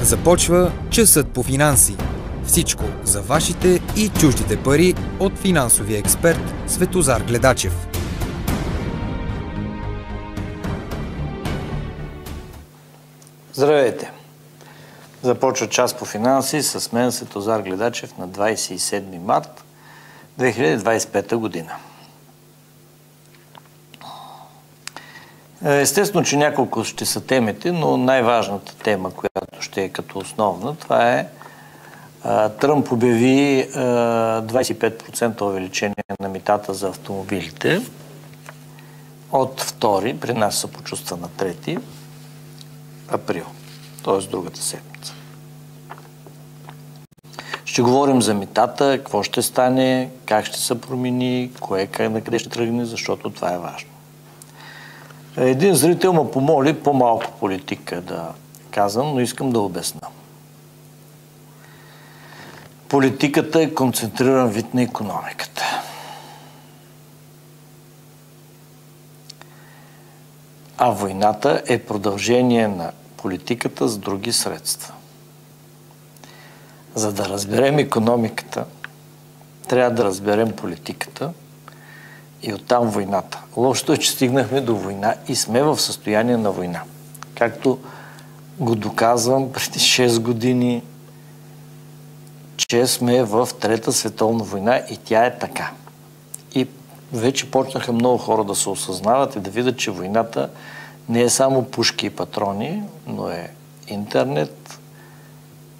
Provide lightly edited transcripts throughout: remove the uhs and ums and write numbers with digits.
Започва часът по финанси. Всичко за вашите и чуждите пари от финансовия експерт Светозар Гледачев. Здравейте! Започва час по финанси с мен Светозар Гледачев на 27 март 2025 година. Естествено, че няколко ще са темите, но най-важната тема, която ще е като основна, това е Тръмп обяви 25% увеличение на митата за автомобилите от 2, при нас се почувства на 3 април, т.е. другата седмица. Ще говорим за митата, какво ще стане, как ще се промени, на къде ще тръгне, защото това е важно. Един зрител ме помоли по-малко политика да казвам, но искам да обясня. Политиката е концентриран вид на икономиката. А войната е продължение на политиката с други средства. За да разберем икономиката, трябва да разберем политиката и оттам войната. Лошото е, че стигнахме до война и сме в състояние на война. Както го доказвам преди 6 години, че сме в Трета световна война и тя е така. И вече почнаха много хора да се осъзнават и да видят, че войната не е само пушки и патрони, но е интернет,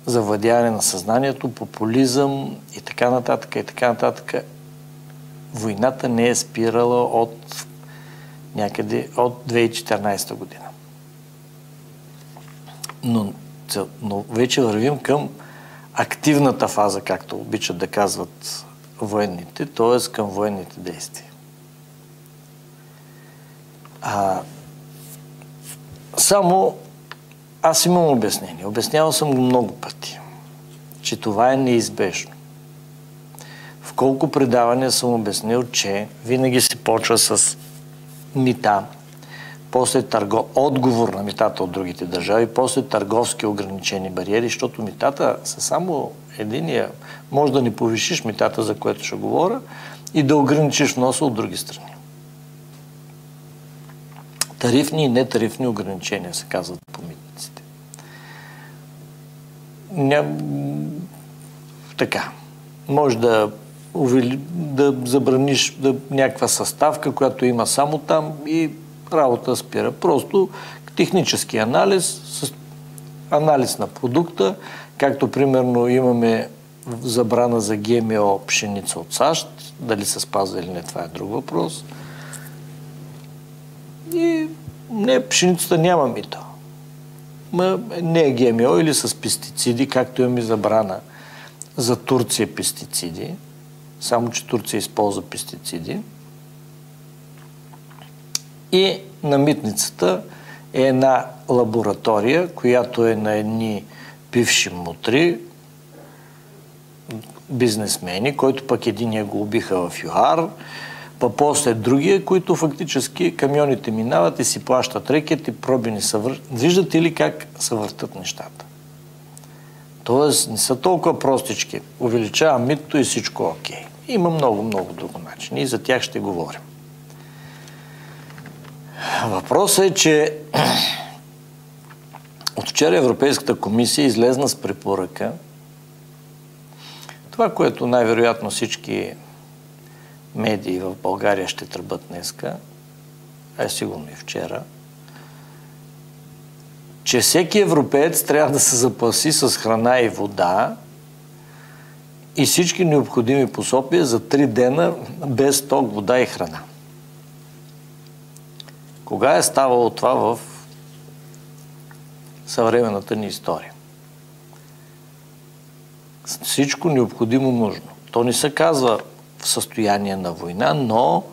завладяване на съзнанието, популизъм и така нататък, и така нататък. Войната не е спирала от някъде от 2014 година. Но вече вървим към активната фаза, както обичат да казват военните, т.е. към военните действия. Само аз имам обяснение. Обяснявал съм го много пъти, че това е неизбежно. В колко предавания съм обяснил, че винаги се почва с мита, после отговор на митата от другите държави, после търговски ограничени бариери, защото митата са само единия. Може да не повишиш митата, за което ще говоря, и да ограничиш вноса от други страни. Тарифни и нетарифни ограничения се казват по митниците. Така. Може да забраниш някаква съставка, която има само там и работа спира. Просто технически анализ, анализ на продукта, както примерно имаме забрана за ГМО пшеница от САЩ, дали се спазва или не, това е друг въпрос. И не, пшеницата няма мито. Не е ГМО или с пестициди, както имаме забрана за Турция пестициди, само че Турция използва пестициди. И на митницата е една лаборатория, която е на едни бивши мутри, бизнесмени, който пък единия го убиха в ЮАР, после другия, които фактически камионите минават и си плащат рекет и проби не са вършат. Виждате ли как се въртат нещата? Тоест не са толкова простички. Увеличава митото и всичко окей. Има много, много друго начин и за тях ще говорим. Въпросът е, че от вчера Европейската комисия излезна с препоръка. Това, което най-вероятно всички медии в България ще тръбат днеска, сигурно и вчера, че всеки европеец трябва да се запаси с храна и вода и всички необходими пособия за 3 дена без ток, вода и храна. Кога е ставало това в съвременната ни история? Всичко необходимо нужно. То не се казва в състояние на война, но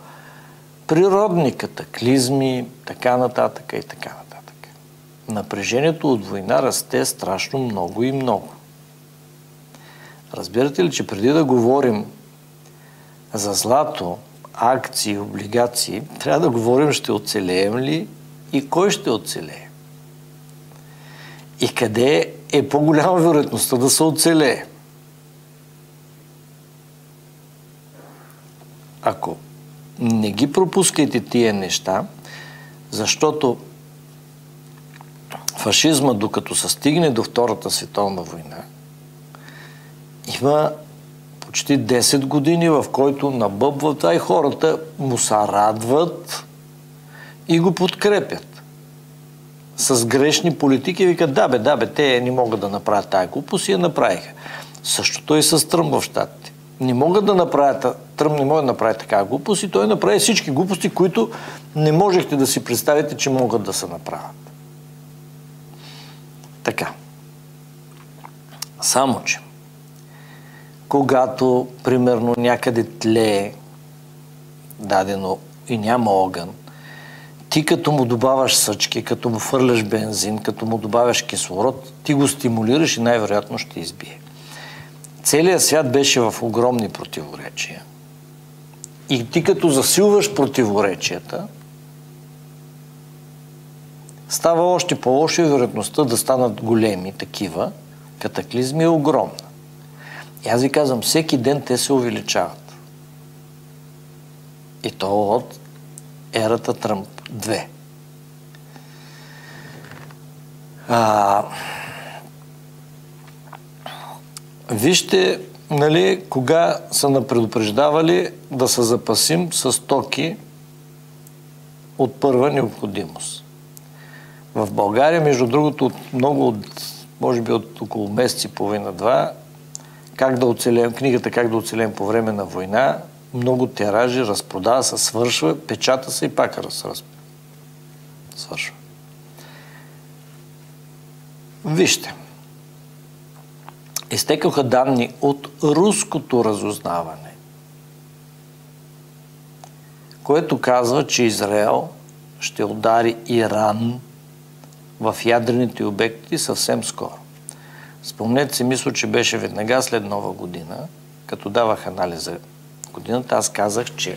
природни катаклизми, така нататък и така нататък. Напрежението от война расте страшно много и много. Разбирате ли, че преди да говорим за злато, акции, облигации, трябва да говорим ще оцелеем ли и кой ще оцелее. И къде е по-голяма вероятността да се оцелее? Ако не ги пропускайте тия неща, защото фашизма, докато се стигне до Втората световна война, има почти 10 години, в който набъбват, а и хората му се радват и го подкрепят. С грешни политики викат, да бе, те не могат да направят тая глупост и я направиха. Същото и с Тръмп в щатите. Тръмп не може да направи такава глупост и той направи всички глупости, които не можехте да си представите, че могат да се направят. Така. Само, че когато, примерно, някъде тлее дадено и няма огън, ти като му добавяш съчки, като му фърляш бензин, като му добавяш кислород, ти го стимулираш и най-вероятно ще избие. Целият свят беше в огромни противоречия. И ти като засилваш противоречията, става още по-лошо и вероятността да станат големи такива катаклизми е огромна. И аз ви казвам, всеки ден те се увеличават. И то от ерата Тръмп 2. Вижте, нали, кога са напредупреждавали да се запасим с токи от първа необходимост. В България, между другото, може би от около месец и половина-два, книгата "Как да оцелеем по време на война", много тиражи, разпродава се, свършва, печата се и пак свършва. Вижте. Изтекоха данни от руското разузнаване, което казва, че Израел ще удари Иран в ядрените обекти съвсем скоро. Спомнете си, мисля, че беше веднага след Нова година, като давах анализа годината, аз казах, че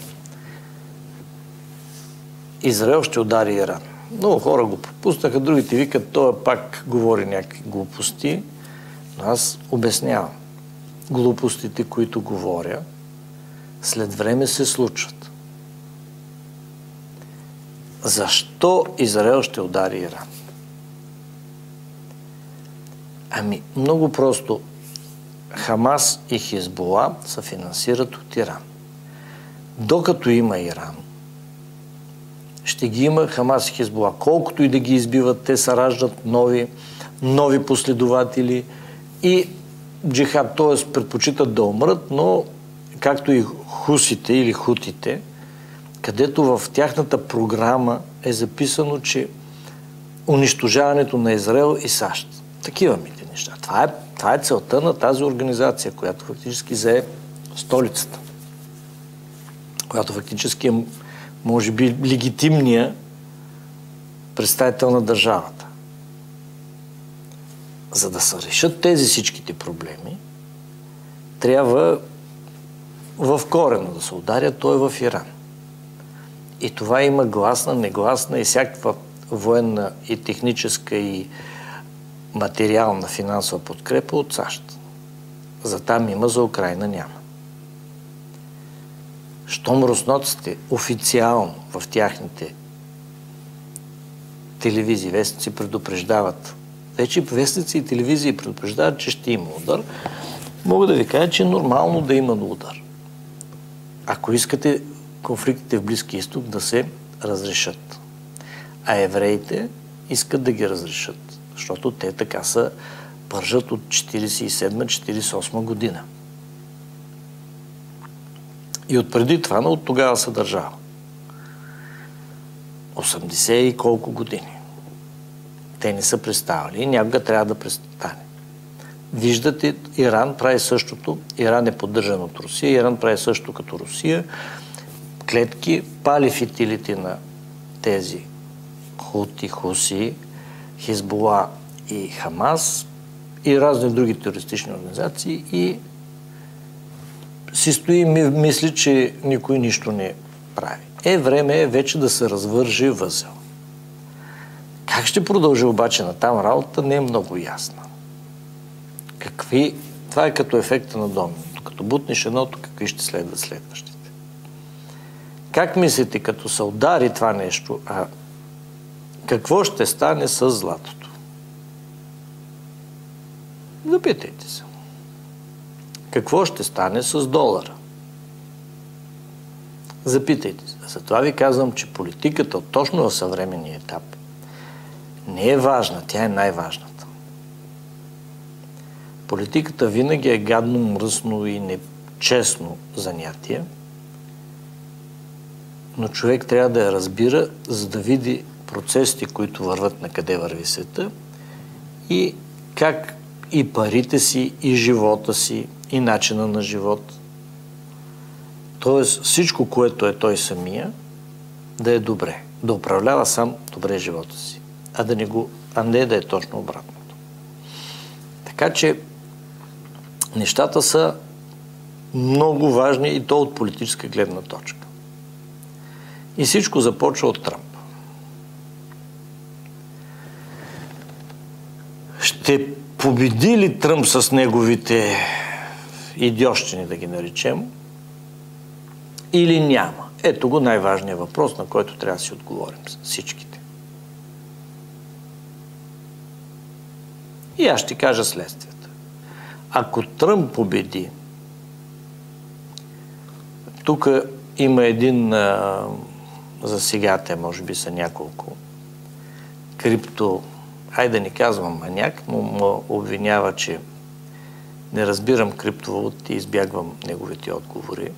Израел ще удари Иран. Много хора го пропуснаха, другите викат, той пак говори някакви глупости, но аз обяснявам. Глупостите, които говоря, след време се случват. Защо Израел ще удари Иран? Ами, много просто. Хамас и Хизбула се финансират от Иран. Докато има Иран, ще ги има Хамас и Хизбула. Колкото и да ги избиват, те се раждат нови последователи и джихад, т.е. предпочитат да умрат, но както и хусите или хутите, където в тяхната програма е записано, че унищожаването на Израел и САЩ. Такива мите неща. Това е целта на тази организация, която фактически зае столицата. Която фактически е, може би, легитимния представител на държавата. За да се решат тези всичките проблеми, трябва в корена да се ударя, той е в Иран. И това има гласна, негласна и всякаква военна и техническа и материална финансова подкрепа от САЩ. За там има, за Украйна няма. Щом руснаците официално в тяхните телевизии, вестници предупреждават, вече вестници и телевизии предупреждават, че ще има удар, мога да ви кажа, че е нормално да има удар. Ако искате конфликтите в Близки изток да се разрешат. А евреите искат да ги разрешат, защото те така са пържат от 47-48 година. И от преди това, но от тогава се държава. 80 и колко години. Те не са преставали и някога трябва да престане. Виждате, Иран прави същото. Иран е поддържан от Русия. Иран прави същото като Русия. Клетки, пали фитилите на тези хути, хуси, Хизбула и Хамас и разни други терористични организации и си стои и мисли, че никой нищо не прави. Време е вече да се развърже възел. Как ще продължи обаче на там работа, не е много ясна. Това е като ефекта на доминото. Като бутнеш едното, какви ще следват следващите. Как мислите, като се удари това нещо, какво ще стане с златото? Запитайте се. Какво ще стане с долара? Запитайте се. Затова ви казвам, че политиката точно в съвременния етап не е важна, тя е най-важната. Политиката винаги е гадно, мръсно и нечестно занятие, но човек трябва да я разбира, за да види процесите, които върват на къде върви света и как и парите си, и живота си, и начина на живот. Тоест всичко, което е той самия, да е добре. Да управлява сам добре живота си. А не да е точно обратното. Така че нещата са много важни и то от политическа гледна точка. И всичко започва от Тръмп. Ще победи ли Тръмп с неговите идиощини, да ги наречем, или няма? Ето го най-важният въпрос, на който трябва да си отговорим всичките. И аз ще кажа следствията. Ако Тръмп победи, тук има един, за сега те може би са няколко, да не казвам маняк, но ме обвинява, че не разбирам криптовалути и избягвам неговите отговори.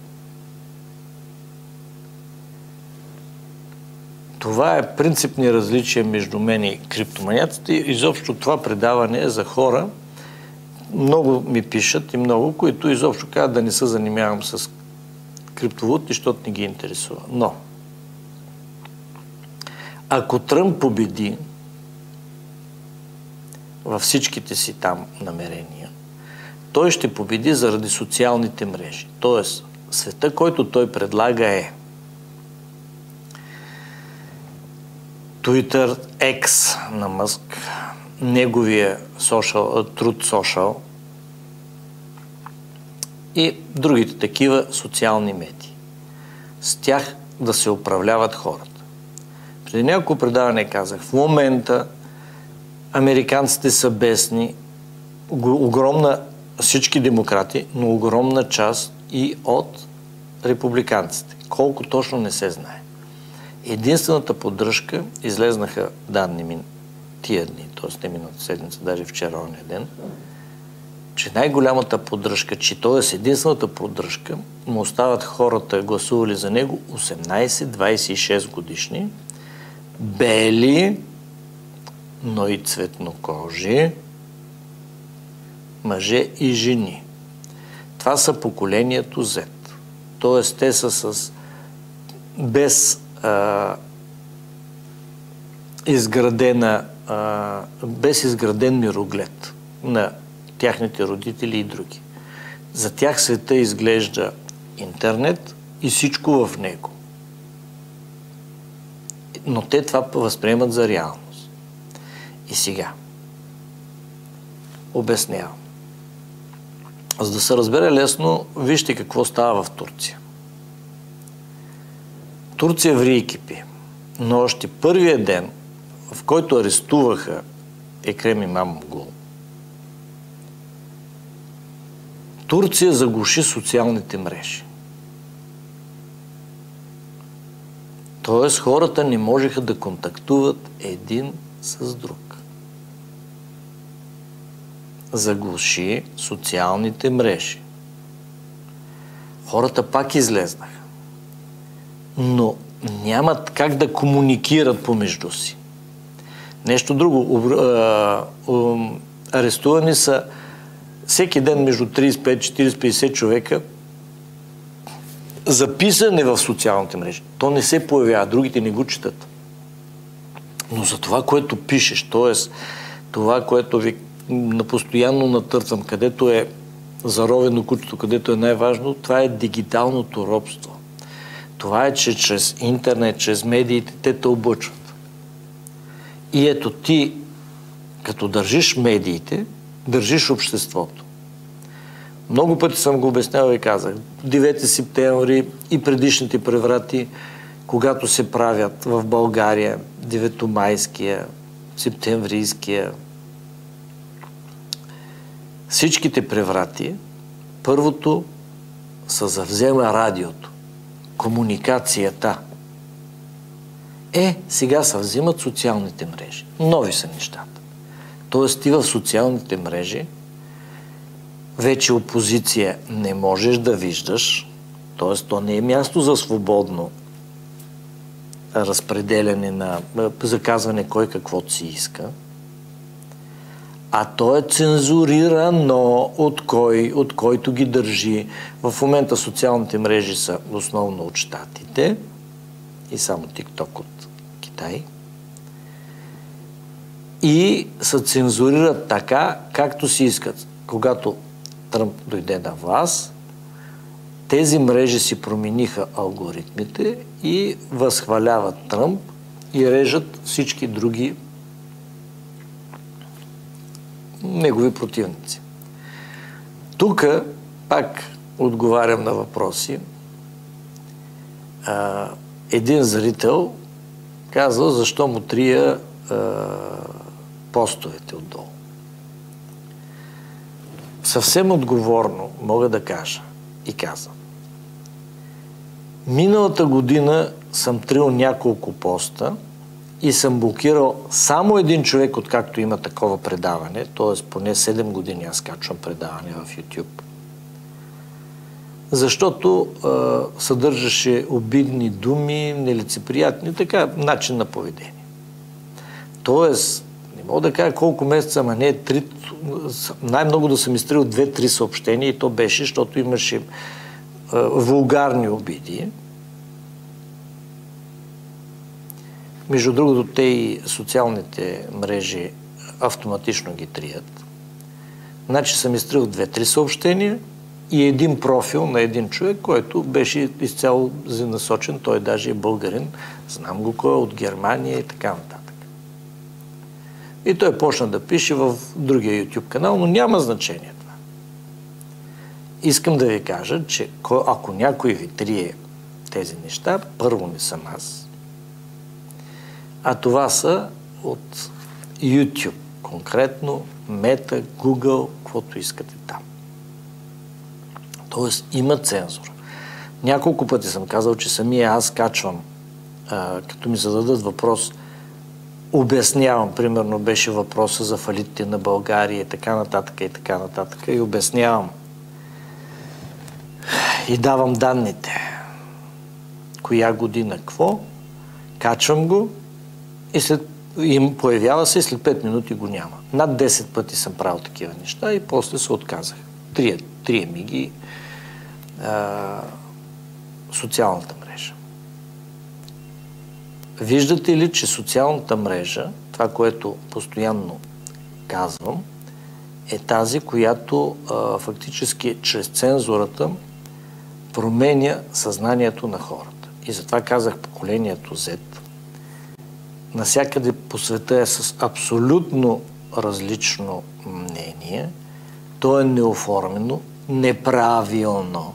Това е принципни различия между мен и криптоманяците. Изобщо това предаване е за хора, много ми пишат и много, които изобщо казват да не се занимавам с криптовалути, защото не ги интересува. Но, ако Тръмп победи във всичките си там намерения, той ще победи заради социалните мрежи. Тоест, света, който той предлага е Twitter, X на Мъск, неговия Truth Social и другите такива социални медии. С тях да се управляват хората. Преди няколко предаване казах, в момента американците са бесни, всички демократи, но огромна част и от републиканците. Колко точно не се знае. Единствената поддръжка, излезнаха данни ми тия дни, т.е. не миналата седмица, даже вчера ония ден, че най-голямата поддръжка, т.е. единствената поддръжка, му остават хората, гласували за него 18-26 годишни, бели, но и цветнокожи, мъже и жени. Това са поколението Z. Т.е. те са без изграден мироглед на тяхните родители и други. За тях света изглежда интернет и всичко в него. Но те това възприемат за реалност. И сега обяснявам. За да се разбере лесно, вижте какво става в Турция. Турция ври и кипи. Но още първия ден, в който арестуваха Екрем Имамоглу, Турция заглуши социалните мрежи. Тоест хората не можеха да контактуват един с друг. Заглуши социалните мрежи. Хората пак излезнаха. Но нямат как да комуникират помежду си. Нещо друго. Арестувани са всеки ден между 35, 40, 50 човека, записане в социалните мрежи. То не се появява, другите не го четат. Но за това, което пишеш, т.е. това, което ви постоянно натърцам, където е заровено кучето, където е най-важно, това е дигиталното робство. Това е, че чрез интернет, чрез медиите, те те облъчват. И ето ти, като държиш медиите, държиш обществото. Много пъти съм го обяснявал и казах. 9 септември и предишните преврати, когато се правят в България, 9-майския, септемврийския, всичките преврати, първото се завзема радиото, комуникацията. Сега се взимат социалните мрежи. Нови са нещата. Тоест ти в социалните мрежи вече опозиция не можеш да виждаш, т.е. то не е място за свободно разпределяне заказване кой каквото си иска, а то е цензурирано от който ги държи. В момента социалните мрежи са основно от Щатите и само TikTok от Китай. И се цензурират така, както си искат. Когато Тръмп дойде на власт, тези мрежи си промениха алгоритмите и възхваляват Тръмп и режат всички други негови противници. Тук пак отговарям на въпроси. Един зрител казал защо му трия постовете отдолу. Съвсем отговорно мога да кажа и казвам. Миналата година съм трил няколко поста и съм блокирал само един човек, откакто има такова предаване, т.е. поне 7 години аз качвам предаване в YouTube. Защото съдържаше обидни думи, нелицеприятни, така, начин на поведение. Тоест, не мога да кажа колко месеца, ама не 3, най-много да съм изтрил 2-3 съобщения и то беше, защото имаше вулгарни обиди. Между другото, те и социалните мрежи автоматично ги трият. Значи съм изтрил 2-3 съобщения и един профил на един човек, който беше изцяло насочен, той даже е българин, знам го кой е, от Германия и така нататък. И той почна да пише в другия YouTube канал, но няма значение това. Искам да ви кажа, че ако някой ви трие тези неща, първо не съм аз, а това са от YouTube, конкретно Meta, Google, каквото искате там. Тоест има цензура. Няколко пъти съм казал, че самия аз качвам, като ми зададат въпрос, обяснявам, примерно беше въпроса за фалитите на България и така нататък, и обяснявам и давам данните. Коя година, какво, качвам го и появява се и след 5 минути го няма. Над 10 пъти съм правил такива неща и после се отказах. Трие ми ги социалната мрежа. Виждате ли, че социалната мрежа, това, което постоянно казвам, е тази, която фактически чрез цензурата променя съзнанието на хората. И затова казах поколението Z. Насякъде по света е с абсолютно различно мнение. То е неоформено, неправилно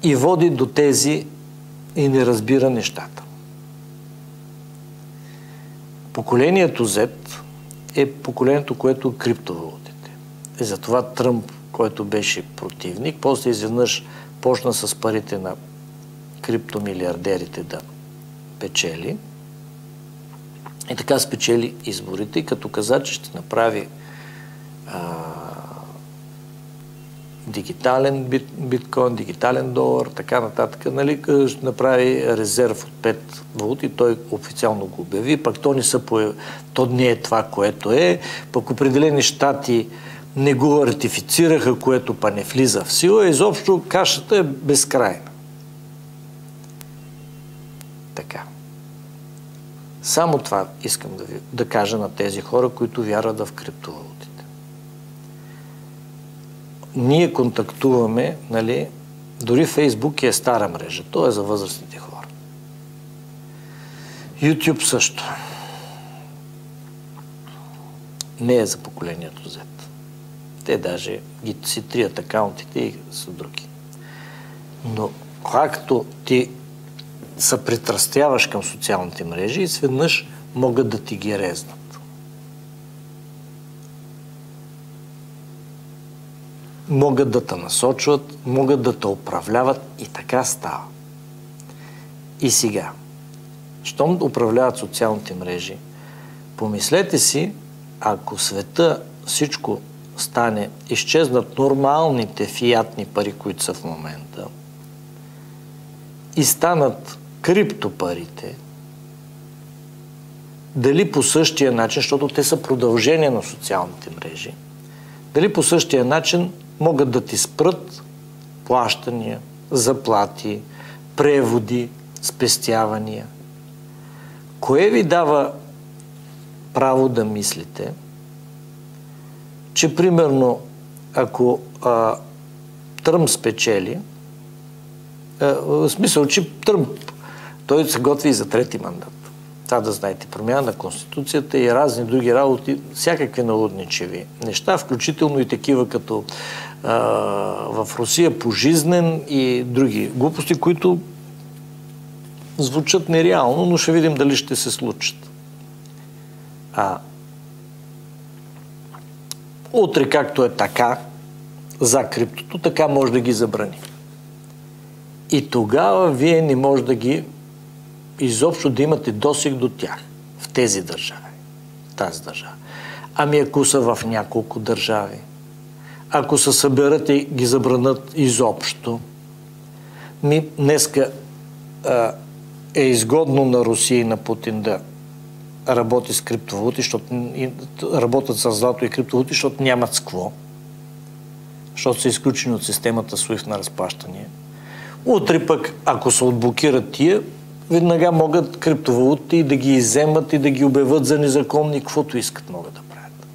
и води до тези и не разбира нещата. Поколението Z е поколението, което е криптовалутите. И затова Тръмп, който беше противник, после изведнъж почна с парите на криптомилиардерите да печели. И така спечели изборите, като каза, че ще направи дигитален биткоин, дигитален долар, така нататък, нали, ще направи резерв от 5 валути, той официално го обяви, пък то не е това, което е, пък определени щати не го ратифицираха, което па не влиза в сила, изобщо кашата е безкрайна. Така. Само това искам да кажа на тези хора, които вярват в криптовалутите. Ние контактуваме, нали, дори Фейсбук е стара мрежа, то е за възрастните хора. YouTube също. Не е за поколението Z. Те даже ги си трият акаунтите и са други. Но както ти се притрастяваш към социалните мрежи, и сведнъж могат да ти ги резнат. Могат да те насочват, могат да те управляват и така става. И сега, щом управляват социалните мрежи, помислете си, ако света всичко стане, изчезнат нормалните фиатни пари, които са в момента, и станат криптопарите, дали по същия начин, защото те са продължение на социалните мрежи, дали по същия начин могат да ти спрат плащания, заплати, преводи, спестявания. Кое ви дава право да мислите, че примерно ако Тръмп спечели, в смисъл, че Тръмп, той се готви и за трети мандат. Това да знаете, промяна на Конституцията и разни други работи, всякакви налудничеви неща, включително и такива като в Русия пожизнен и други глупости, които звучат нереално, но ще видим дали ще се случат. Утре, както е така, за криптото, така може да ги забрани. И тогава вие не може да ги изобщо да имате досег до тях в тези държави, в тази държава. Ами ако са в няколко държави, ако се съберат и ги забранат изобщо, днеска е изгодно на Русия и на Путин да работи с криптовалути, защото работят с злато и криптовалути, защото нямат с какво, защото са изключени от системата SWIFT на разплащане. Утре пък, ако се отблокират тия, веднага могат криптовалути да ги изземат и да ги обявят за незаконни, каквото искат могат да правят.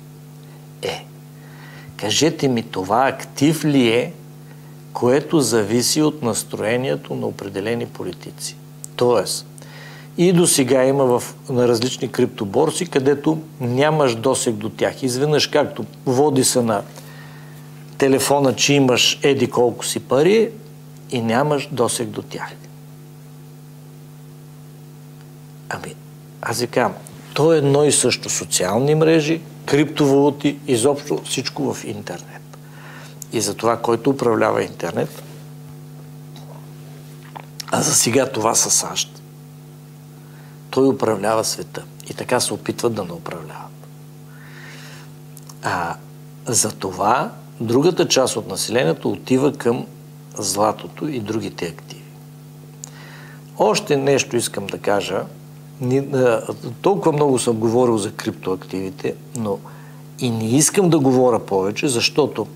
Кажете ми, това актив ли е, което зависи от настроението на определени политици? Тоест, и до сега има на различни криптоборси, където нямаш досег до тях. Изведнъж, както води се на телефона, че имаш еди колко си пари и нямаш досег до тях. Аз ви казвам, то е едно и също. Социални мрежи, криптовалути, изобщо всичко в интернет. И за това, който управлява интернет, а за сега това са САЩ, той управлява света. И така се опитват да не управляват. За това другата част от населението отива към златото и другите активи. Още нещо искам да кажа. Толкова много съм говорил за криптоактивите, но и не искам да говоря повече, защото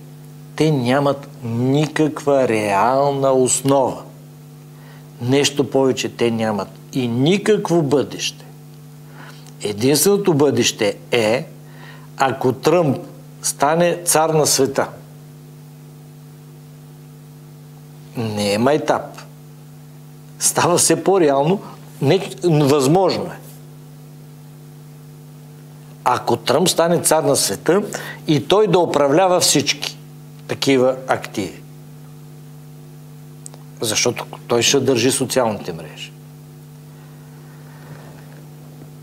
те нямат никаква реална основа. Нещо повече те нямат и никакво бъдеще. Единственото бъдеще е, ако Тръмп стане цар на света. Не е майтап. Става все по-реално. Възможно е. Ако Тръмп стане цар на света и той да управлява всички такива активи. Защото той ще държи социалните мрежи.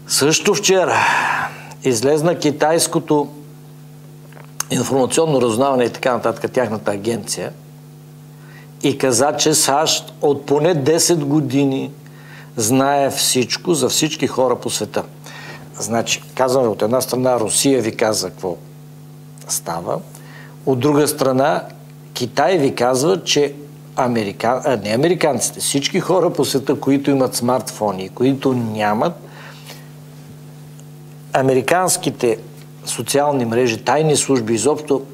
Също вчера излезна китайското информационно разузнаване и така нататък, тяхната агенция, и каза, че САЩ от поне 10 години знае всичко за всички хора по света. Значи, казваме, от една страна Русия ви казва какво става, от друга страна Китай ви казва, че не американците, всички хора по света, които имат смартфони, които нямат, американските социални мрежи, тайни служби, изобщо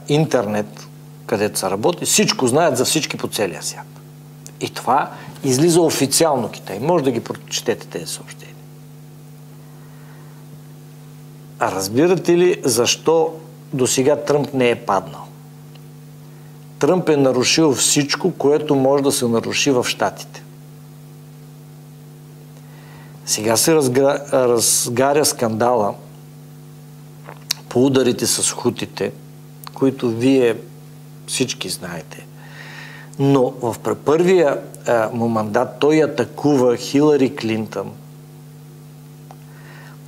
интернет, където се работи, всичко знаят за всички по целия свят. И това излиза официално Китай. Може да ги прочетете тези съобщения. А разбирате ли защо до сега Тръмп не е паднал? Тръмп е нарушил всичко, което може да се наруши в Щатите. Сега се разгаря скандала по ударите с хутите, които вие всички знаете. Но в първия му мандат той атакува Хилари Клинтън,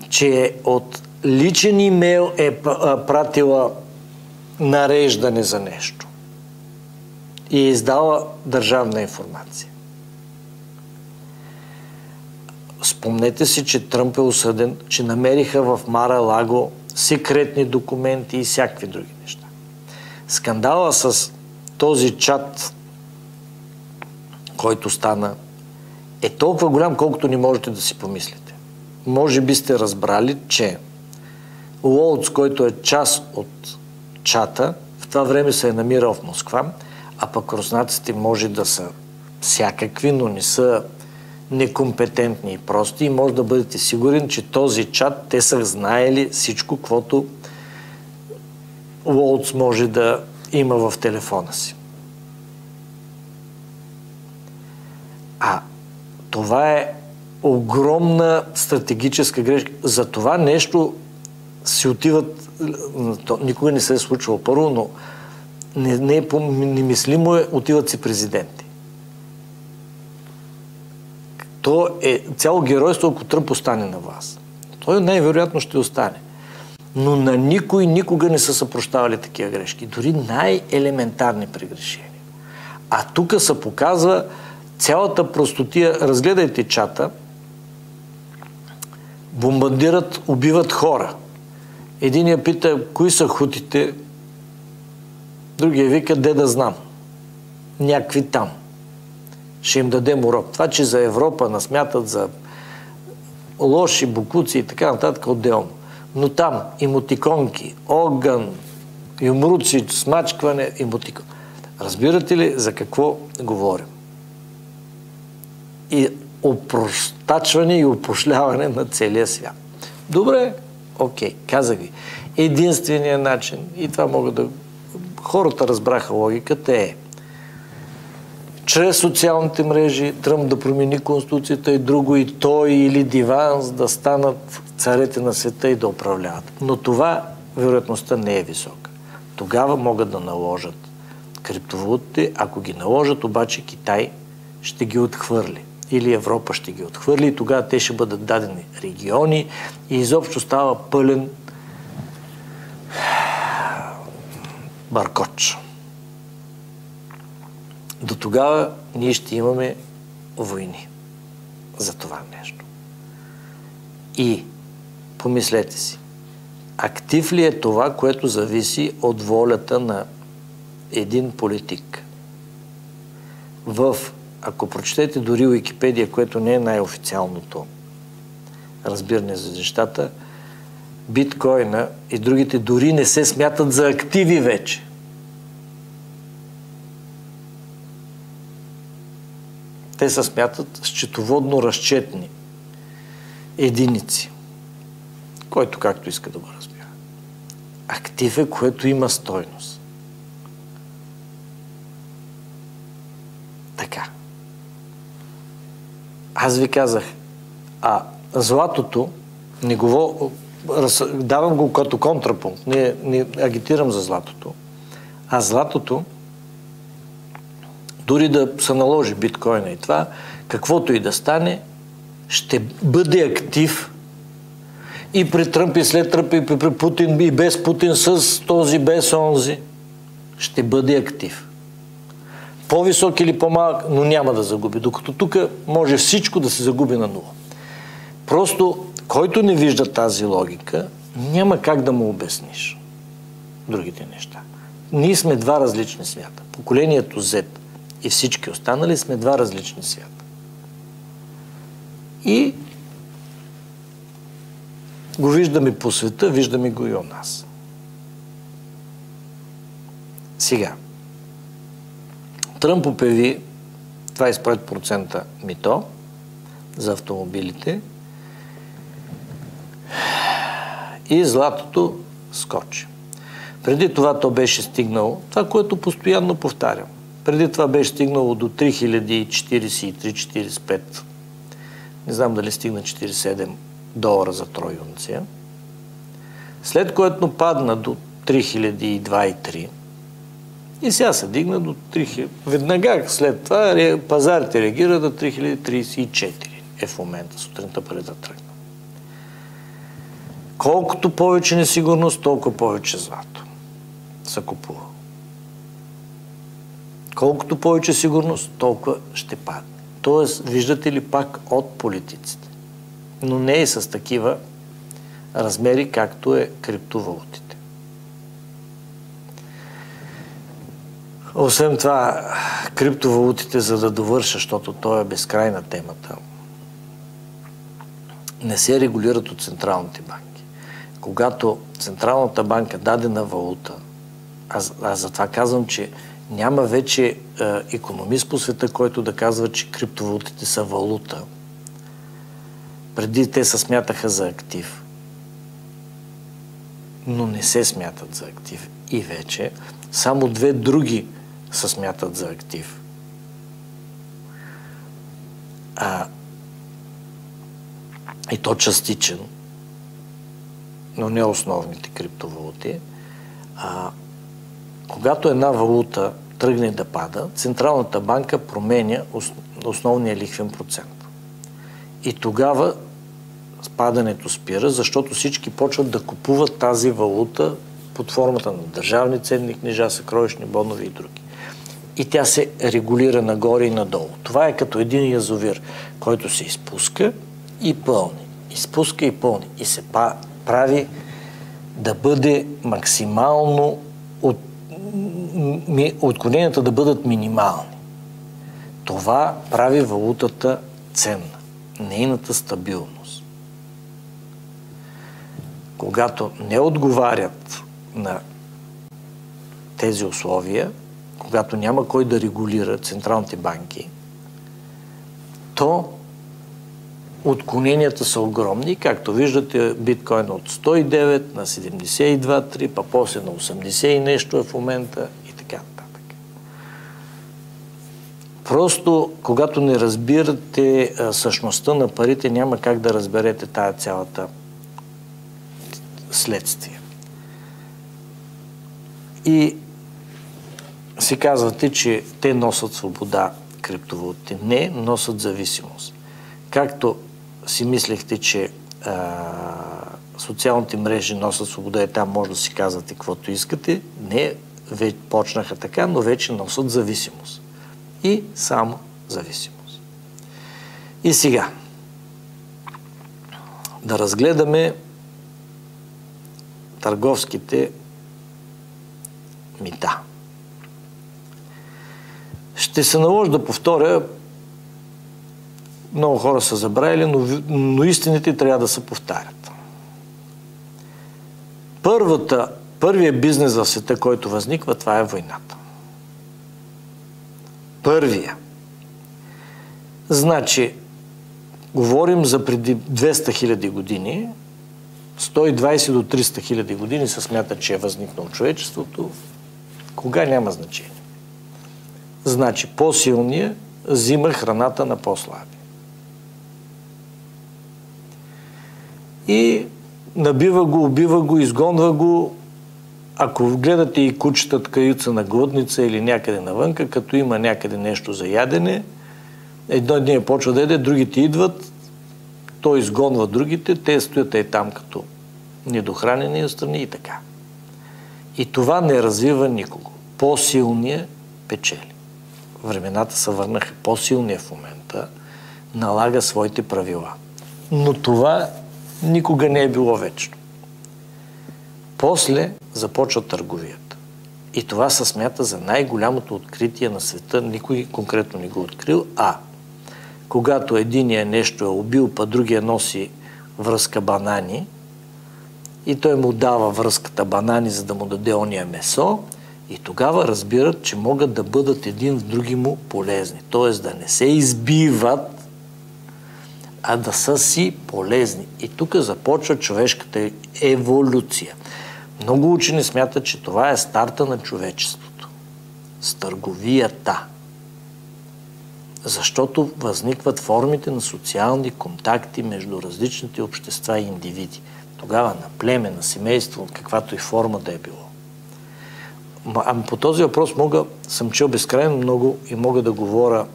че от личен имейл е пратила нареждане за нещо и е издала държавна информация. Спомнете си, че Тръмп е осъден, че намериха в Мар-а-Лаго секретни документи и всякакви други неща. Скандала с този чат, който стана, е толкова голям, колкото не можете да си помислите. Може би сте разбрали, че Уолтс, който е част от чата, в това време се е намирал в Москва, а пък руснаците може да са всякакви, но не са некомпетентни и прости, и може да бъдете сигурен, че този чат, те са знаели всичко, каквото Уолтс може да има в телефона си. А това е огромна стратегическа грешка. За това нещо си отиват, никога не се е случвало първо, но не е немислимо, отиват си президенти. То е цяло геройство, ако Тръмп остане на власт. Той най-вероятно ще остане. Но на никой никога не са съпрощавали такива грешки. Дори най-елементарни прегрешения. А тук се показва цялата простотия. Разгледайте чата. Бомбардират, убиват хора. Единия пита, кои са хутите, другия вика, де да знам. Някакви там. Ще им дадем урок. Това, че за Европа насмятат за лоши бокуци и така нататък, отделно. Но там имотиконки, огън, юмруци, смачкване, имотикон. Разбирате ли за какво говорим? И опростачване и опошляване на целия свят. Добре, окей, казах ви. Единственият начин, и това могат да... Хората разбраха логиката, е чрез социалните мрежи Тръмп да промени Конституцията и друго, и той или Диванс да станат царете на света и да управляват. Но това вероятността не е висока. Тогава могат да наложат криптовалутите. Ако ги наложат, обаче Китай ще ги отхвърли. Или Европа ще ги отхвърли и тогава те ще бъдат дадени региони и изобщо става пълен баркоч. До тогава ние ще имаме войни за това нещо. И помислете си, актив ли е това, което зависи от волята на един политик? Ако прочетете дори Уикипедия, което не е най-официалното разбиране за нещата, биткоина и другите дори не се смятат за активи вече. Те се смятат счетоводно разчетни единици, който както иска да го разбира. Актив е, което има стойност. Така. Аз ви казах, златото, давам го като контрапункт, не агитирам за златото, а златото, дори да се наложи биткоина и това, каквото и да стане, ще бъде актив и при Тръмп, и след Тръмп, и при Путин, и без Путин, с този, без онзи. Ще бъде актив. По-висок или по-малък, но няма да загуби. Докато тук може всичко да се загуби на нула. Просто, който не вижда тази логика, няма как да му обясниш другите неща. Ние сме два различни свята. Поколението Z и всички останали сме два различни свята. И го виждаме по света, виждаме го и у нас. Сега, Тръмп обяви 25% мито за автомобилите и златото скочи. Преди това то беше стигнало, това, което постоянно повтарям, преди това беше стигнало до 3043-45 Не знам дали стигна 47 долара за трой унция. След което падна до 3002,3 и сега се дигна до 3000. Веднага след това пазарите реагират до 3034 е в момента, сутринта преди да тръгна. Колкото повече несигурност, толкова повече злато се купува. Колкото повече сигурност, толкова ще падне. Тоест, виждате ли пак от политиците. Но не е с такива размери, както е криптовалутите. Освен това, криптовалутите, за да довърша, защото то е безкрайна темата, не се регулират от централните банки. Когато Централната банка дадена валута, аз затова казвам, че няма вече икономист по света, който да казва, че криптовалутите са валута. Преди те се смятаха за актив, но не се смятат за актив. И вече само две други се смятат за актив. И то частичен, но не основните криптовалути. Когато една валута тръгне да пада, Централната банка променя основния лихвен процент. И тогава падането спира, защото всички почват да купуват тази валута под формата на държавни ценни книжа, съкровищни бонове и други. И тя се регулира нагоре и надолу. Това е като един язовир, който се изпуска и пълни. Изпуска и пълни. И се прави да бъде максимално отклоненията да бъдат минимални. Това прави валутата ценна. Нейната стабилност. Когато не отговарят на тези условия, когато няма кой да регулира централните банки, то отклоненията са огромни. Както виждате, биткоин от 109 на 72-3, па после на 80 и нещо е в момента и така нататък. Просто, когато не разбирате същността на парите, няма как да разберете тая цялата следствие. И си казвате, че те носят свобода, криптовалутите. Не, носят зависимост. Както си мислехте, че социалните мрежи носят свобода и там може да си казвате каквото искате, не, почнаха така, но вече носят зависимост. И само зависимост. И сега да разгледаме търговските мита. Ще се наложи да повторя, много хора са забравили, но истините трябва да се повтарят. Първият бизнес в света, който възниква, това е войната. Първия. Значи, говорим за преди 200 000 години, 120 до 300 000 години се смята, че е възникнало човечеството. Кога няма значение. Значи, по-силният взима храната на по-слаби. И набива го, убива го, изгонва го. Ако гледате и кучетата каюца на глъдница или някъде навънка, като има някъде нещо за ядене, едно ден почва да яде, другите идват, той изгонва другите, те стоят и там като недохранени страни и така. И това не развива никого. По-силният печели. Времената се върнаха. По-силният в момента налага своите правила. Но това никога не е било вечно. После започва търговията. И това се смята за най-голямото откритие на света. Никой конкретно не го открил. Когато единия нещо е убил, па другия носи връзка банани и той му дава връзката банани, за да му даде ония месо, и тогава разбират, че могат да бъдат един в други му полезни. Тоест да не се избиват, а да са си полезни. И тук започва човешката еволюция. Много учени смятат, че това е старта на човечеството. С търговията. Защото възникват формите на социални контакти между различните общества и индивиди. Тогава на племе, на семейство, каквато и форма да е било. По този въпрос съм чел безкрайно много и мога да говоря,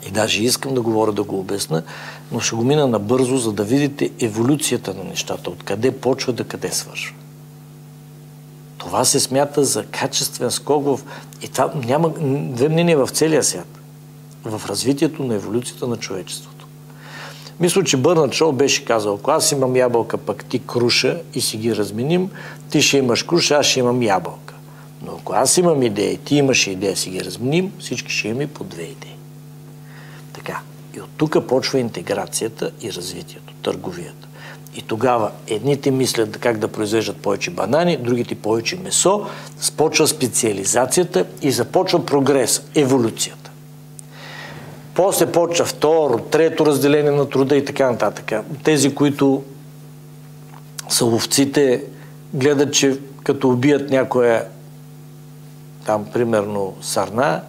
и даже искам да говоря, да го обясна, но ще го мина набързо, за да видите еволюцията на нещата, откъде почва да къде свършва. Това се смята за качествен скок и това няма две мнения в целия свят. В развитието на еволюцията на човечеството. Мисля, че Бърнард Шоу беше казал, ако аз имам ябълка, пък ти круша и си ги разменим, ти ще имаш круша, аз ще имам ябълка. Но ако аз имам идея и ти имаш идея, си ги разменим, всички ще имаме по две идеи. Така. И от тук почва интеграцията и развитието, търговията. И тогава едните мислят как да произвеждат повече банани, другите повече месо, почва специализацията и започва прогрес, еволюцията. После почва второ, трето разделение на труда и така нататък. Тези, които са ловците, гледат, че като убият някоя там, примерно, сарна,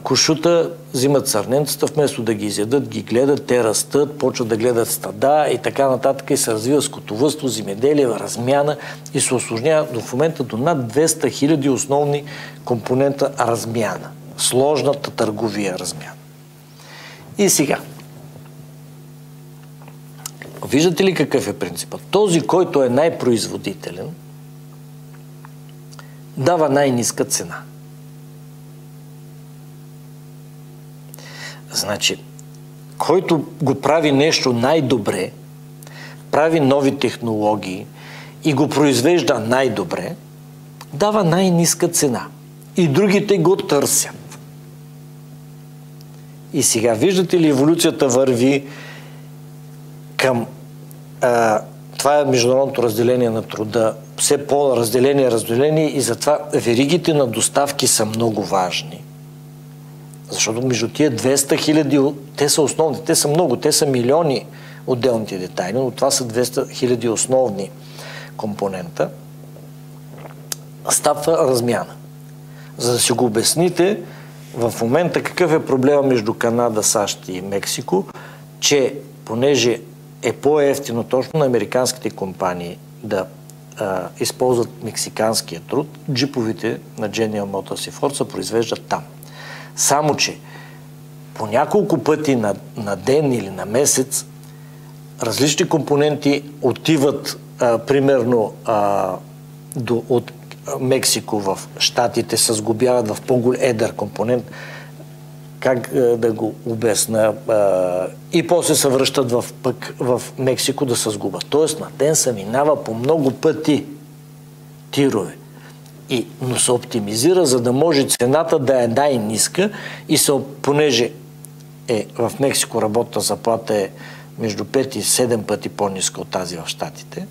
кошута, взимат сърненцата, вместо да ги изядат, ги гледат, те растат, почват да гледат стада и така нататък и се развива скотовъдство, земеделие, размяна и се усложнява в момента до над 200 000 основни компонента размяна. Сложната търговия размяна. И сега. Виждате ли какъв е принципът? Този, който е най-производителен, дава най-ниска цена. Значи, който го прави нещо най-добре, прави нови технологии и го произвежда най-добре, дава най-ниска цена. И другите го търсят. И сега, виждате ли, еволюцията върви към това е международното разделение на труда, все по-разделение и затова веригите на доставки са много важни. Защото между тия 200 000, те са основни, те са много, те са милиони отделните детайли, но това са 200 000 основни компонента. Става размяна. За да си го обясните, в момента какъв е проблема между Канада, САЩ и Мексико, че понеже е по-евтино точно на американските компании да използват мексиканския труд, джиповите на General Motors и Ford се произвеждат там. Само, че по няколко пъти на ден или на месец различни компоненти отиват примерно от Мексико в Щатите, се сглобяват в по-едър компонент, как да го обясна, и после се връщат в Мексико да се сгубят. Тоест на ден се минава по много пъти тирове. Но се оптимизира, за да може цената да е най-ниска и понеже в Мексико работната заплата е между 5 и 7 пъти по-ниска от тази в Щатите.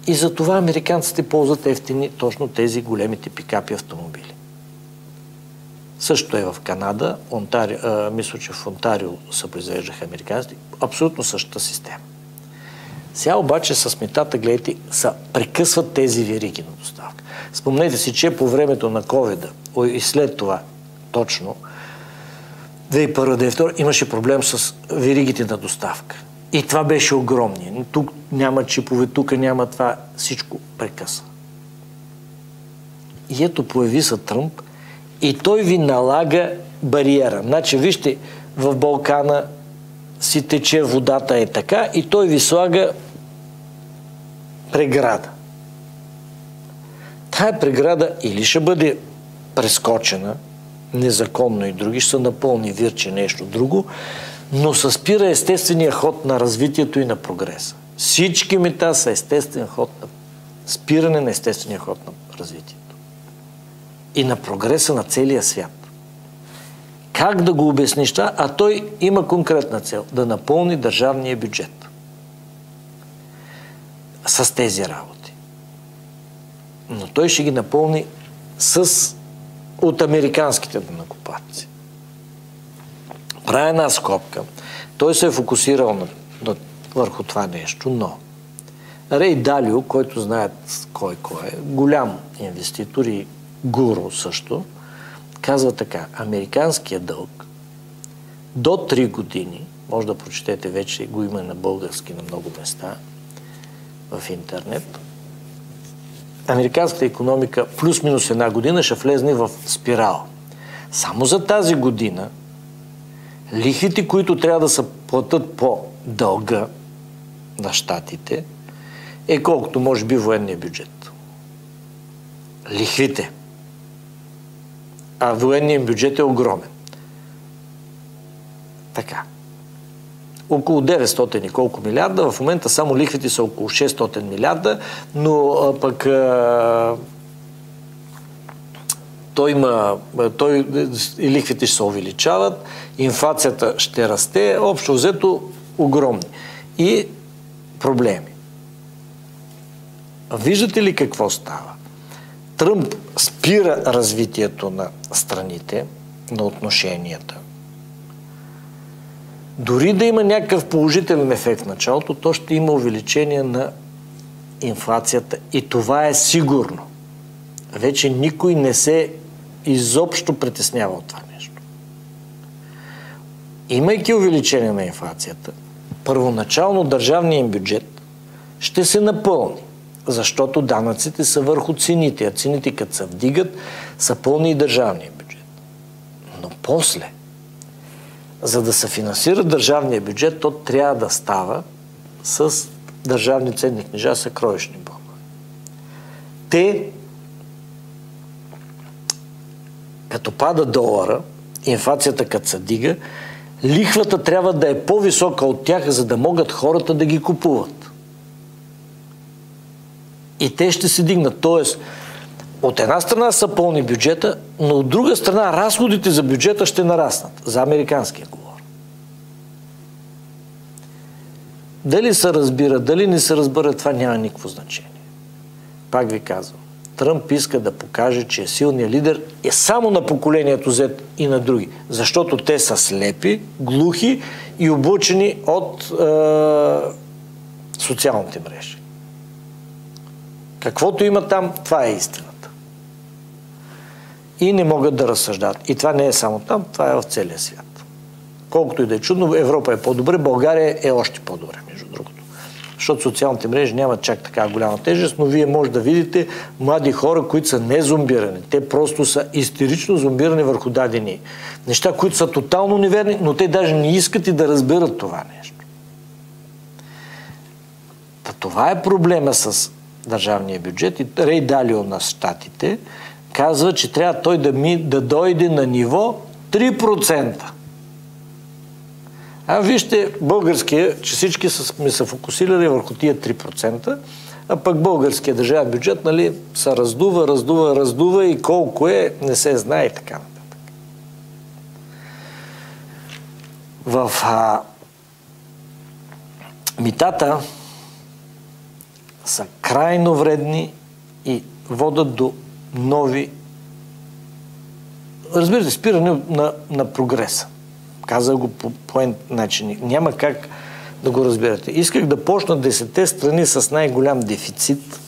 И затова американците ползват ефтини точно тези големите пикапи автомобили. Също е в Канада, мисля, че в Онтарио се произвеждаха американците, абсолютно същата система. Сега обаче с метата, гледайте, прекъсват тези вериги на доставка. Спомнете си, че по времето на COVID-а и след това, точно, 2001-2002 имаше проблем с веригите на доставка. И това беше огромни. Тук няма чипове, тук няма това. Всичко прекъсва. И ето появи се Тръмп и той ви налага бариера. Значи, вижте, в Балкана си тече водата е така и той ви слага преграда. Тая преграда или ще бъде прескочена, незаконно и други, ще се напълни вирче нещо друго, но се спира естествения ход на развитието и на прогреса. Всички мета са естествен ход на спиране на естествения ход на развитието. И на прогреса на целия свят. Как да го обясниш това? А той има конкретна цел. Да напълни държавния бюджет. С тези работи. Но той ще ги напълни от американските данъкоплатци. Прави една скобка. Той се е фокусирал върху това нещо, но Рей Далио, който знаят кой е, голям инвеститор и гуру също, казва така: американският дълг до 3 години, може да прочетете, вече го има на български на много места в интернет, американската икономика плюс-минус 1 година ще влезне в спирал. Само за тази година лихвите, които трябва да се платят по дълга на щатите, е колкото може би военния бюджет. Лихвите. А военният бюджет е огромен. Така. Около 900 и колко милиарда. В момента само лихвите са около 600 милиарда, но пък и лихвите ще се увеличават, инфлацията ще расте, общо взето огромни. И проблеми. Виждате ли какво става? Тръмп спира развитието на страните, на отношенията. Дори да има някакъв положителен ефект в началото, то ще има увеличение на инфлацията. И това е сигурно. Вече никой не се изобщо притеснява от това нещо. Имайки увеличение на инфлацията, първоначално държавният им бюджет ще се напълни, защото данъците са върху цените, а цените като се вдигат, са пълни и държавния бюджет. Но после, за да се финансира държавния бюджет, то трябва да става с държавни ценни книжа, съкровищни бонове. Те, като пада долара, инфлацията като се дига, лихвата трябва да е по-висока от тях, за да могат хората да ги купуват. И те ще се дигнат. Тоест, от една страна са пълни бюджета, но от друга страна разходите за бюджета ще нараснат. За американския говор. Дали се разбира, дали не се разбира, това няма никакво значение. Пак ви казвам, Тръмп иска да покаже, че е силният лидер е само на поколението Z и на други. Защото те са слепи, глухи и облъчени от социалните мрежи. Каквото има там, това е истината. И не могат да разсъждат. И това не е само там, това е в целия свят. Колкото и да е чудно, Европа е по-добре, България е още по-добре, между другото. Защото социалните мрежи нямат чак така голяма тежест, но вие може да видите млади хора, които са не зомбирани. Те просто са истерично зомбирани върху дадени неща, които са тотално неверни, но те даже не искат и да разберат това нещо. Това е проблема с държавния бюджет. И Рей Далио на щатите казва, че трябва той да дойде на ниво 3%. А вижте българския, че всички сме се фокусирали върху тия 3%, а пък българския държавен бюджет, нали, се раздува и колко е, не се знае и така нататък. В митата са крайно вредни и водят до нови, разбирате, спиране на прогреса. Казах го по начин. Няма как да го разберете. Исках да почна 10-те страни с най-голям дефицит,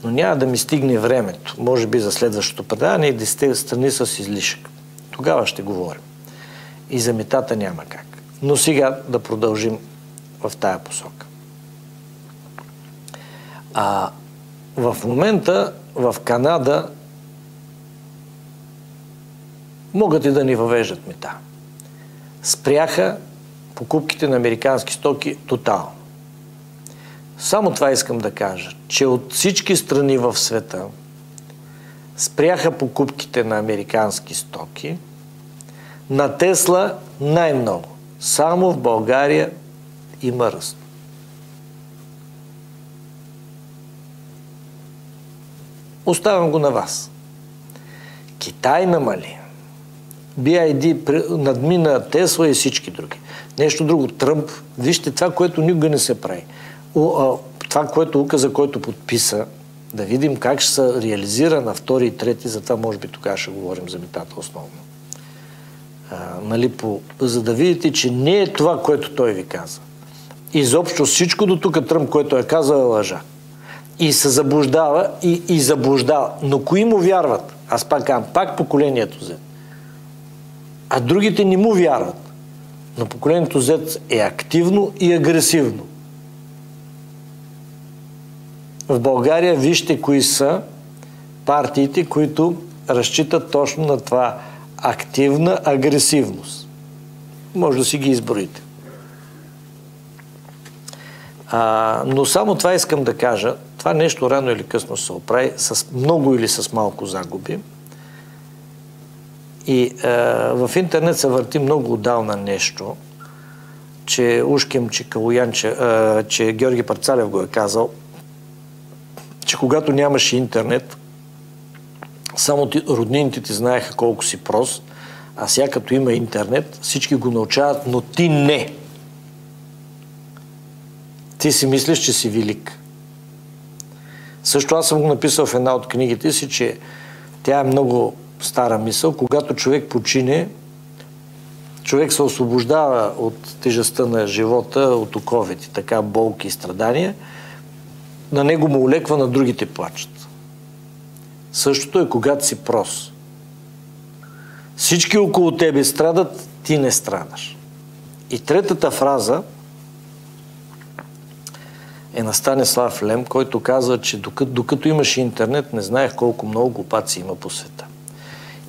но няма да ми стигне времето. Може би за следващото предаване и 10-те страни с излишък. Тогава ще говорим. И за митата няма как. Но сега да продължим в тая посока. В момента в Канада могат и да ни въвеждат мита. Спряха покупките на американски стоки тотално. Само това искам да кажа, че от всички страни в света спряха покупките на американски стоки, на Тесла най-много. Само в България има ръст. Оставям го на вас. Китай намали. BID надмина Тесла и всички други. Нещо друго. Тръмп, вижте това, което никога не се прави. Това, което указа, който подписа, да видим как ще се реализира на 2 и 3, затова може би тогава ще говорим за митата основно. За да видите, че не е това, което той ви каза. Изобщо всичко до тук Тръмп, което е казал, е лъжа. И се заблуждава и заблуждава. Но кои му вярват? Аз пак казвам, пак поколението Z. А другите не му вярват. Но поколението Z е активно и агресивно. В България вижте кои са партиите, които разчитат точно на това активна агресивност. Може да си ги изброите. Но само това искам да кажа. Това нещо рано или късно се оправи с много или с малко загуби. И в интернет се върти много отдавна нещо, че Ушким Чикалоян, че Георги Парцалев го е казал, че когато нямаше интернет, само роднините ти знаеха колко си прост, а сега като има интернет, всички го научават, но ти не. Ти си мислиш, че си велик. Също аз съм го написал в една от книгите си, че тя е много стара мисъл. Когато човек почине, човек се освобождава от тежестта на живота, от оковите, така болки и страдания. На него му олеква, на другите плачат. Същото е когато си прост. Всички около тебе страдат, ти не страдаш. И третата фраза е на Станислав Лем, който казва, че докато имаше интернет, не знаех колко много глупаци има по света.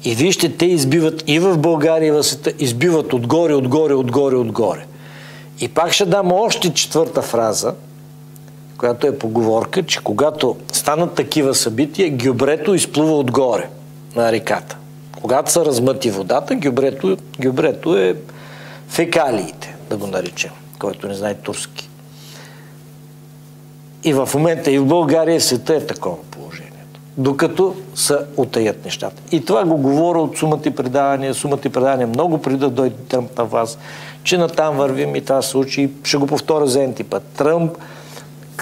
И вижте, те избиват и в България, и в света, избиват отгоре, отгоре, отгоре, отгоре. И пак ще дам още четвърта фраза, която е поговорка, че когато станат такива събития, гюбрето изплува отгоре на реката. Когато се размъти водата, гюбрето е фекалиите, да го наречем, който не знае турски. И в момента и в България и в света е такова положението. Докато са утаят нещата. И това го говоря от сумата и предавания много преди да дойде Тръмп на власт, че натам вървим и това се случи. Ще го повторя за енти път. Тръмп,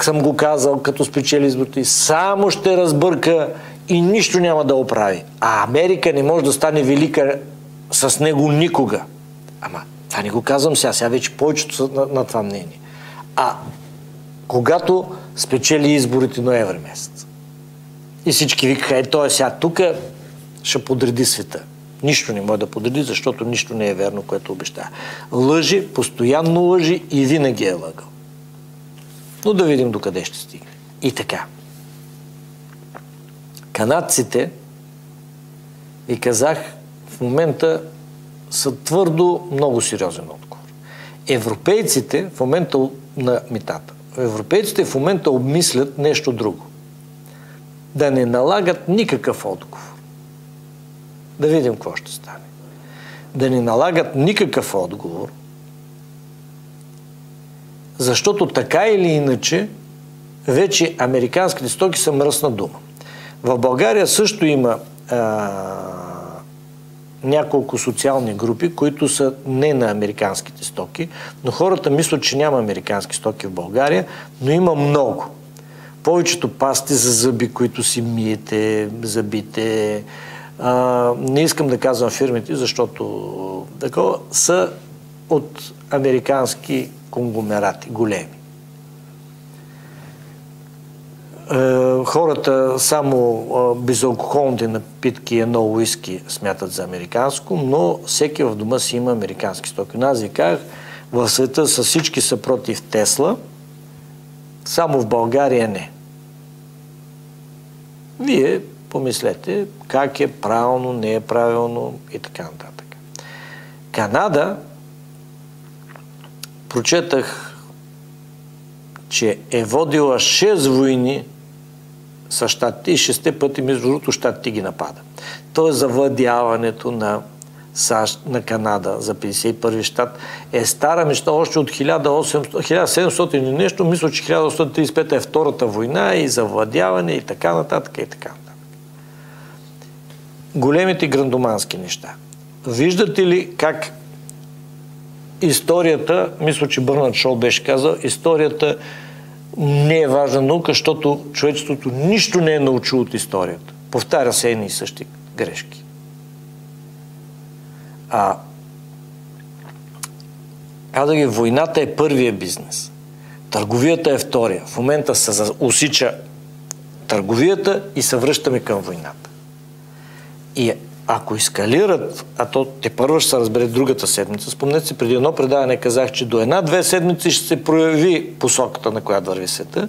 съм го казал, като спечели изборите, само ще разбърка и нищо няма да оправи. А Америка не може да стане велика с него никога. Ама, това не го казвам сега вече повечето са на това мнение. А когато спечели изборите ноември месец. И всички викаха, той сега тук ще подреди света. Нищо не може да подреди, защото нищо не е верно, което обещава. Лъжи, постоянно лъжи и винаги е лъгал. Но да видим докъде ще стигне. И така. Канадците, ви казах, в момента са твърдо много сериозен отговор. Европейците в момента на митата. Европейците в момента обмислят нещо друго. Да не налагат никакъв отговор. Да видим какво ще стане. Да не налагат никакъв отговор, защото така или иначе вече американските стоки са мръсна дума. В България също има няколко социални групи, които са не на американските стоки, но хората мислят, че няма американски стоки в България, но има много. Повечето пасти за зъби, които си миете, зъбите, не искам да казвам фирмите, защото такова, са от американски конгломерати, големи. Хората само безалкохолните напитки, едно уиски смятат за американско, но всеки в дома си има американски стоки. Аз ви казах, в света са всички са против Тесла, само в България не. Вие помислете как е правилно, не е правилно и така нататък. Канада, прочетах, че е водила 6 войни с щатите и 6 пъти, между другото, щатите ги напада. Тоест завладяването на САЩ, на Канада за 51-ви щат е стара мечта още от 1700 и нещо. Мисля, че 1835 е втората война и завладяване и така нататък и така нататък. Големите грандомански неща. Виждате ли как историята, мисля, че Бърнард Шоу беше казал, историята не е важна наука, защото човечеството нищо не е научило от историята. Повтаря се едни и същи грешки. Войната е първия бизнес. Търговията е втория. В момента се усича търговията и се връщаме към войната. И ако ескалират, а то тепърва ще се разбере другата седмица, спомнете си, преди едно предаване казах, че до 1-2 седмици ще се прояви посоката, на която върви света.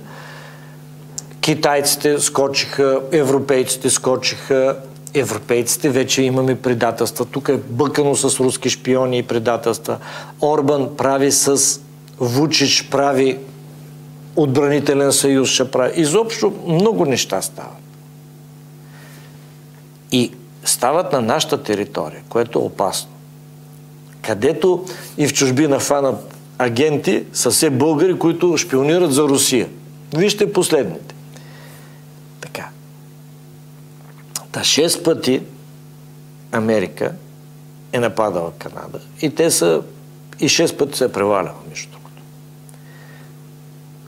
Китайците скочиха, европейците скочиха, европейците вече имаме предателства. Тук е бъкано с руски шпиони и предателства. Орбан прави с Вучич, прави отбранителен съюз, ще прави. Изобщо много неща стават. И стават на нашата територия, което е опасно. Където и в чужбина фанат агенти са все българи, които шпионират за Русия. Вижте последните. Така. Та 6 пъти Америка е нападала Канада и те са и 6 пъти се е преваляла, между другото.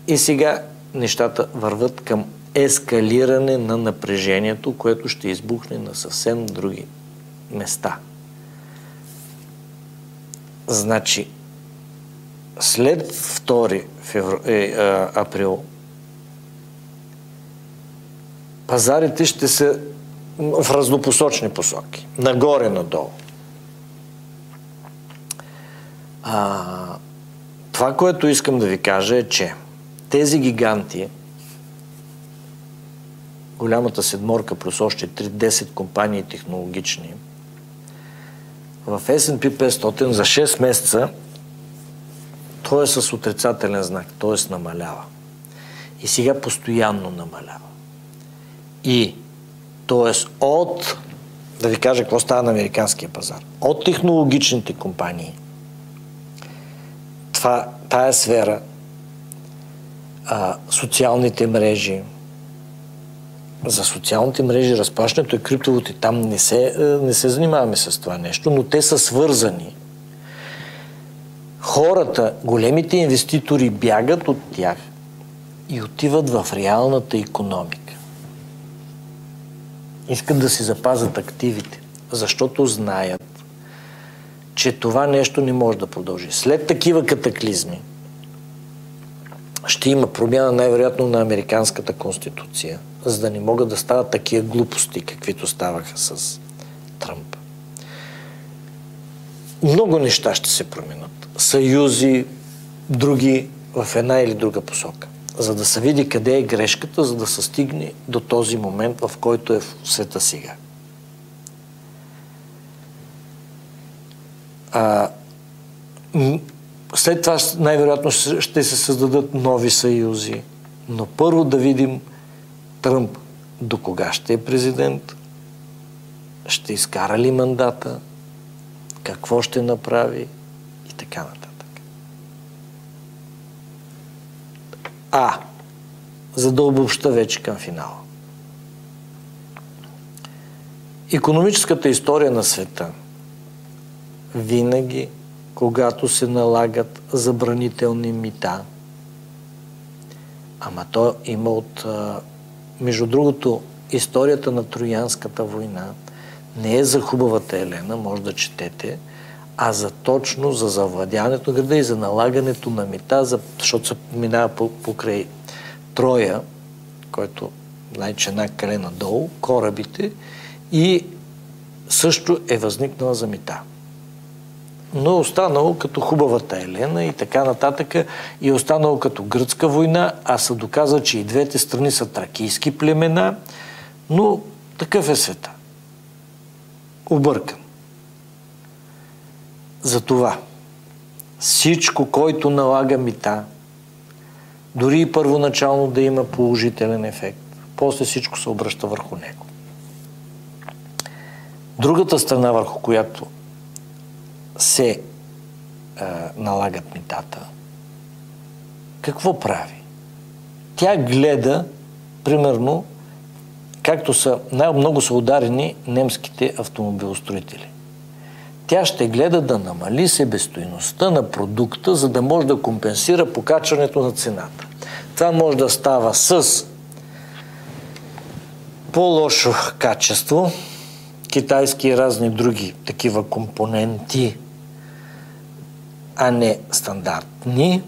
И сега нещата върват към ескалиране на напрежението, което ще избухне на съвсем други места. Значи, след 2 април пазарите ще са в разнопосочни посоки. Нагоре-надолу. Това, което искам да ви кажа е, че тези гиганти, голямата седморка плюс още 3-10 компании технологични, в S&P 500 за 6 месеца той е с отрицателен знак, т.е. намалява. И сега постоянно намалява. И т.е. от, да ви кажа какво става на американския пазар, от технологичните компании, тая сфера, социалните мрежи, за социалните мрежи разплащането е криптовалути. Там не се занимаваме с това нещо, но те са свързани. Хората, големите инвеститори бягат от тях и отиват в реалната икономика. Искат да си запазят активите, защото знаят, че това нещо не може да продължи. След такива катаклизми ще има промяна най-вероятно на американската конституция, за да не могат да стават такива глупости, каквито ставаха с Тръмп. Много неща ще се променят. Съюзи, други в една или друга посока. За да се види къде е грешката, за да се стигне до този момент, в който е в света сега. След това най-вероятно ще се създадат нови съюзи. Но първо да видим Тръмп до кога ще е президент, ще изкара ли мандата, какво ще направи и така нататък. За да обобща вече към финала. Икономическата история на света винаги, когато се налагат забранителни мита, ама то има от... Между другото, историята на Троянската война не е за хубавата Елена, може да четете, а за точно за завладяването на града и за налагането на мита, защото се минава покрай Троя, който че една калена долу, корабите, и също е възникнала за мита. Но е останало като хубавата Елена и така нататък, и е останало като гръцка война, а се доказва, че и двете страни са тракийски племена, но такъв е света. Объркан. Затова всичко, който налага мита, дори и първоначално да има положителен ефект, после всичко се обръща върху него. Другата страна, върху която се налагат митата, какво прави? Тя гледа, примерно, както най-много са ударени немските автомобилостроители. Тя ще гледа да намали себестойността на продукта, за да може да компенсира покачването на цената. Това може да става с по-лошо качество, китайски и разни други такива компоненти, а не стандартни,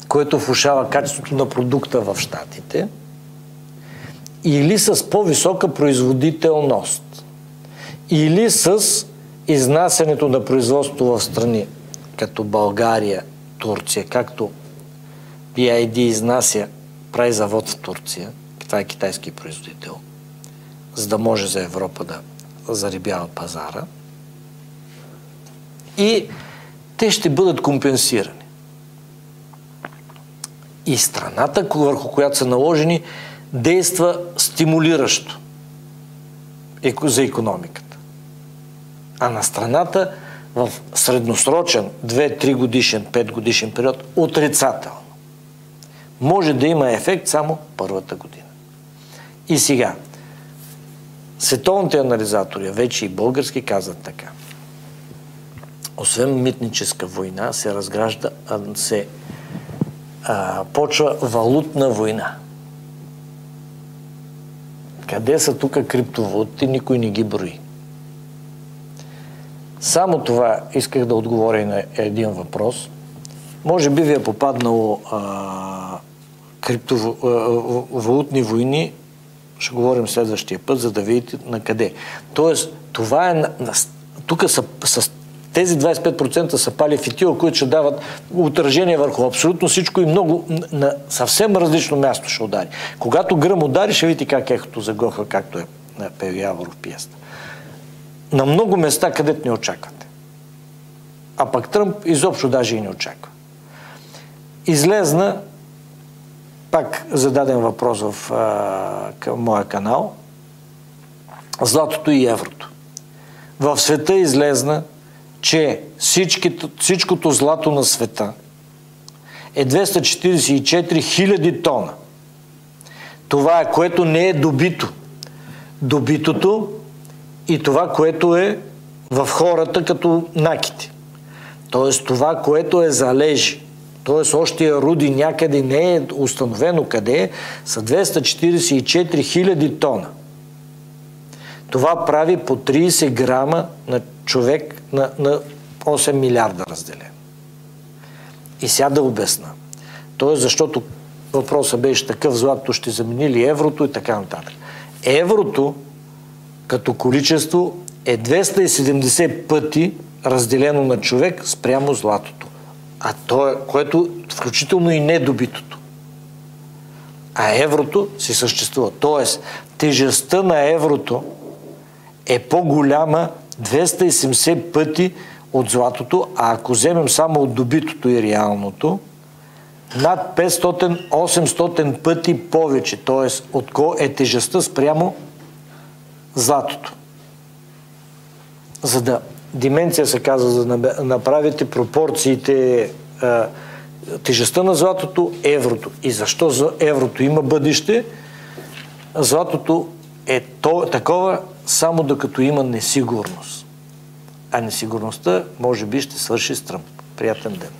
което влошава качеството на продукта в Щатите, или с по-висока производителност. или с изнасянето на производството в страни като България, Турция, както BID изнася, прави завод в Турция, това е китайски производител, за да може за Европа да зарибява пазара, и те ще бъдат компенсирани. И страната, върху която са наложени, действа стимулиращо за икономиката. А на страната в средносрочен 2-3 годишен, 5 годишен период отрицателно. Може да има ефект само първата година. И сега, световните анализатори, вече и български, казват така. Освен митническа война, се разгражда, почва валутна война. Къде са тук криптовалути? Никой не ги брои. Само това исках да отговоря и на един въпрос. Може би ви е попаднало криптовалутни войни, ще говорим следващия път, за да видите на къде. Тоест, това е... Тук с тези 25% са пали фитила, които ще дават отражение върху абсолютно всичко и много на съвсем различно място ще удари. Когато гръм удари, ще видите как ехото заглъхва, както е на Пео Яворов пиеста. На много места, където не очаквате. А пък Тръмп изобщо даже и не очаква. Излезна, пак зададен въпрос към моя канал, златото и еврото. В света излезна, че всичкото злато на света е 244 000 тона. Това е, което не е добито. Добитото и това, което е в хората като накити. Тоест това, което е залежи. Тоест още руди някъде не е установено къде е, са 244 000 тона. Това прави по 30 грама на човек на 8 милиарда разделен. И сега да обясна. Тоест, защото въпросът беше такъв, златото ще замени ли еврото и така нататък. Еврото като количество е 270 пъти разделено на човек спрямо златото. А то е, което включително и недобитото. А еврото си съществува. Тоест, тежестта на еврото е по-голяма 270 пъти от златото, а ако вземем само от добитото и реалното, над 500-800 пъти повече. Тоест, от е тежестта спрямо златото. За да дименция се казва, за да направите пропорциите, тежестта на златото, еврото. И защо за еврото има бъдеще? Златото е такова само докато има несигурност. А несигурността може би ще свърши с Тръмп. Приятен ден!